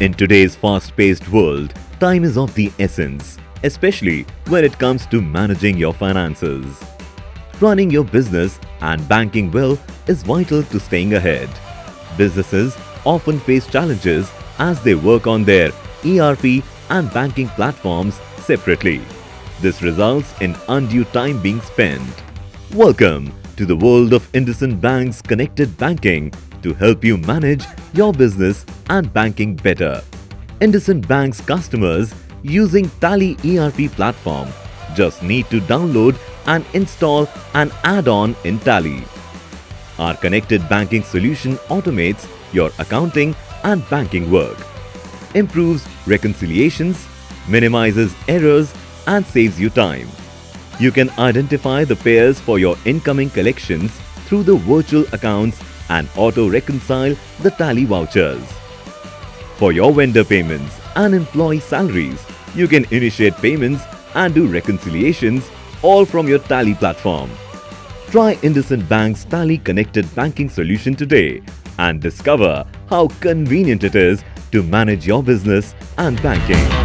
In today's fast-paced world, time is of the essence, especially when it comes to managing your finances. Running your business and banking well is vital to staying ahead. Businesses often face challenges as they work on their ERP and banking platforms separately. This results in undue time being spent. Welcome to the world of IndusInd Bank's connected banking to help you manage your business and banking better. IndusInd Bank's customers using Tally ERP platform just need to download and install an add-on in Tally. Our connected banking solution automates your accounting and banking work, improves reconciliations, minimizes errors, and saves you time. You can identify the pairs for your incoming collections through the virtual accounts and auto-reconcile the Tally vouchers. For your vendor payments and employee salaries, you can initiate payments and do reconciliations all from your Tally platform. Try IndusInd Bank's Tally connected banking solution today and discover how convenient it is to manage your business and banking.